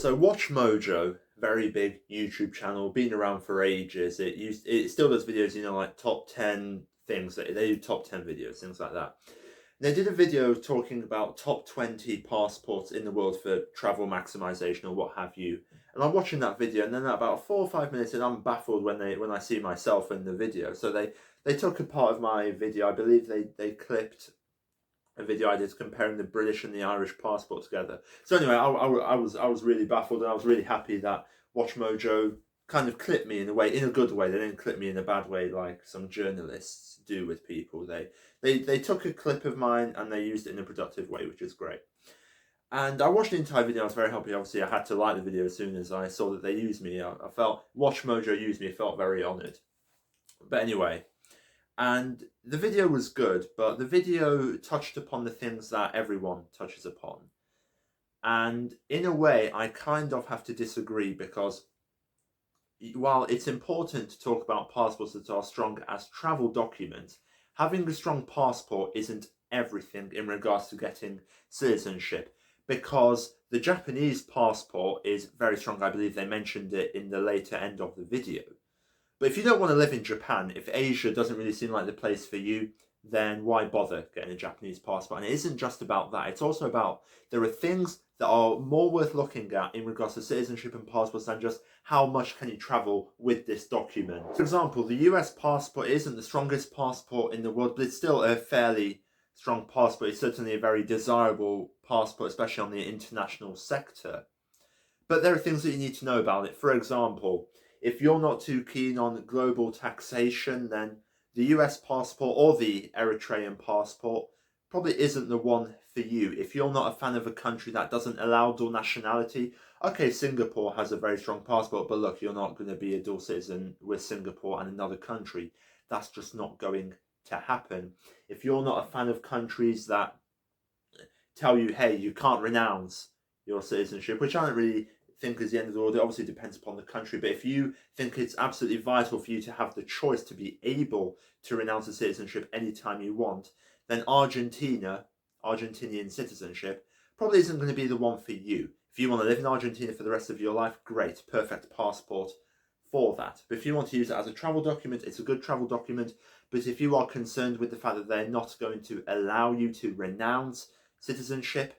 So watch Mojo, very big YouTube channel, been around for ages. It still does videos, like top 10 things. They do top 10 videos, things like that. They did a video talking about top 20 passports in the world for travel maximization or what have you. And I'm watching that video, and then about 4 or 5 minutes, and I'm baffled when I see myself in the video. So they took a part of my video. I believe they clipped a video I did comparing the British and the Irish passport together. So anyway, I was really baffled, and I was really happy that Watch Mojo kind of clipped me in a way, in a good way. They didn't clip me in a bad way like some journalists do with people. They took a clip of mine and they used it in a productive way, which is great. And I watched the entire video. I was very happy. Obviously, I had to like the video as soon as I saw that they used me. I felt Watch Mojo used me. I felt very honoured. But anyway, and the video was good, but the video touched upon the things that everyone touches upon. And in a way, I kind of have to disagree, because while it's important to talk about passports that are strong as travel documents, having a strong passport isn't everything in regards to getting citizenship, because the Japanese passport is very strong. I believe they mentioned it in the later end of the video. But if you don't want to live in Japan, if Asia doesn't really seem like the place for you, then why bother getting a Japanese passport? And it isn't just about that. It's also about, there are things that are more worth looking at in regards to citizenship and passports than just how much can you travel with this document. For example, the US passport isn't the strongest passport in the world, but it's still a fairly strong passport. It's certainly a very desirable passport, especially on the international sector. But there are things that you need to know about it. For example, if you're not too keen on global taxation, then the US passport or the Eritrean passport probably isn't the one for you. If you're not a fan of a country that doesn't allow dual nationality, okay, Singapore has a very strong passport, but look, you're not going to be a dual citizen with Singapore and another country. That's just not going to happen. If you're not a fan of countries that tell you, hey, you can't renounce your citizenship, which I don't really think is the end of the world. It obviously depends upon the country, but if you think it's absolutely vital for you to have the choice to be able to renounce a citizenship anytime you want, then Argentinian citizenship probably isn't going to be the one for you. If you want to live in Argentina for the rest of your life, great, perfect passport for that. But if you want to use it as a travel document, it's a good travel document. But if you are concerned with the fact that they're not going to allow you to renounce citizenship,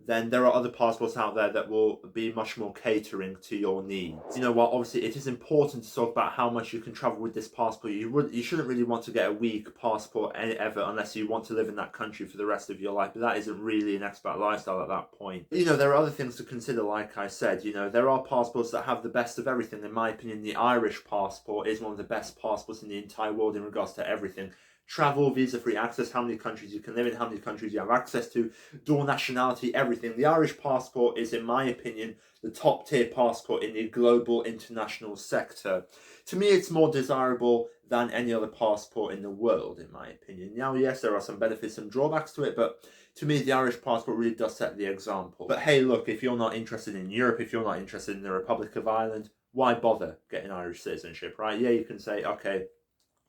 then there are other passports out there that will be much more catering to your needs. You know what, obviously it is important to talk about how much you can travel with this passport. You shouldn't really want to get a weak passport ever unless you want to live in that country for the rest of your life, but that isn't really an expat lifestyle at that point. There are other things to consider, like I said. There are passports that have the best of everything. In my opinion, the Irish passport is one of the best passports in the entire world in regards to everything. Travel, visa-free access, how many countries you can live in, how many countries you have access to, dual nationality, everything. The Irish passport is, in my opinion, the top-tier passport in the global international sector. To me, it's more desirable than any other passport in the world, in my opinion. Now, yes, there are some benefits and drawbacks to it, but to me, the Irish passport really does set the example. But hey, look, if you're not interested in Europe, if you're not interested in the Republic of Ireland, why bother getting Irish citizenship, right? Yeah, you can say, okay,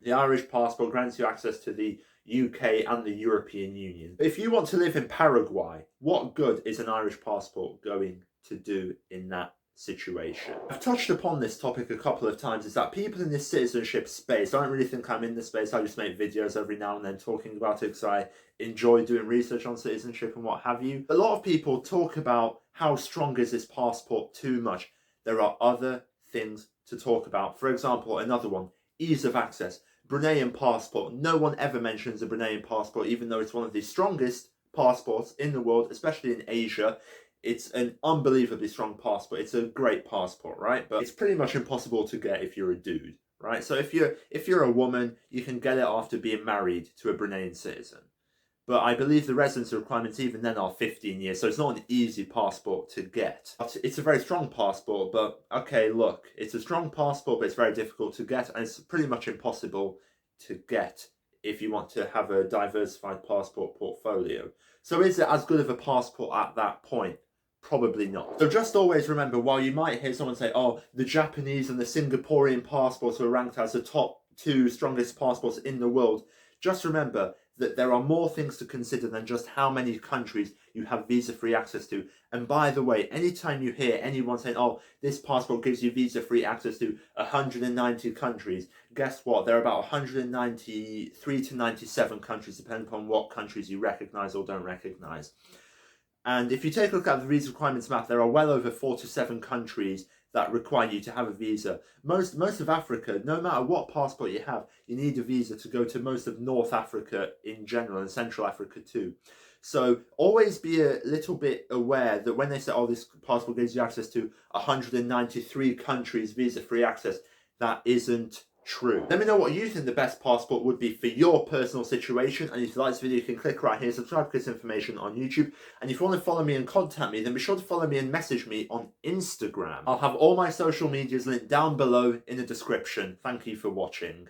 the Irish passport grants you access to the UK and the European Union. If you want to live in Paraguay, what good is an Irish passport going to do in that situation? I've touched upon this topic a couple of times, is that people in this citizenship space, I don't really think I'm in the space. I just make videos every now and then talking about it because I enjoy doing research on citizenship and what have you. A lot of people talk about how strong is this passport too much. There are other things to talk about. For example, another one, ease of access. Bruneian passport. No one ever mentions the Bruneian passport, even though it's one of the strongest passports in the world, especially in Asia. It's an unbelievably strong passport. It's a great passport, right? But it's pretty much impossible to get if you're a dude, right? So if you're a woman, you can get it after being married to a Bruneian citizen. But I believe the residency requirements even then are 15 years, so it's not an easy passport to get. It's a very strong passport, but okay, look, it's a strong passport, but it's very difficult to get, and it's pretty much impossible to get if you want to have a diversified passport portfolio. So is it as good of a passport at that point? Probably not. So just always remember, while you might hear someone say, oh, the Japanese and the Singaporean passports are ranked as the top 2 strongest passports in the world, just remember that there are more things to consider than just how many countries you have visa-free access to. And by the way, anytime you hear anyone saying, oh, this passport gives you visa-free access to 190 countries, guess what? There are about 193 to 97 countries, depending upon what countries you recognise or don't recognise. And if you take a look at the visa requirements map, there are well over 4 to 7 countries that require you to have a visa. Most of Africa, no matter what passport you have, you need a visa to go to most of North Africa in general, and Central Africa too. So always be a little bit aware that when they say, oh, this passport gives you access to 193 countries, visa-free access, that isn't true. Let me know what you think the best passport would be for your personal situation, and if you like this video, you can click right here, subscribe for this information on YouTube, and if you want to follow me and contact me, then be sure to follow me and message me on Instagram. I'll have all my social medias linked down below in the description. Thank you for watching.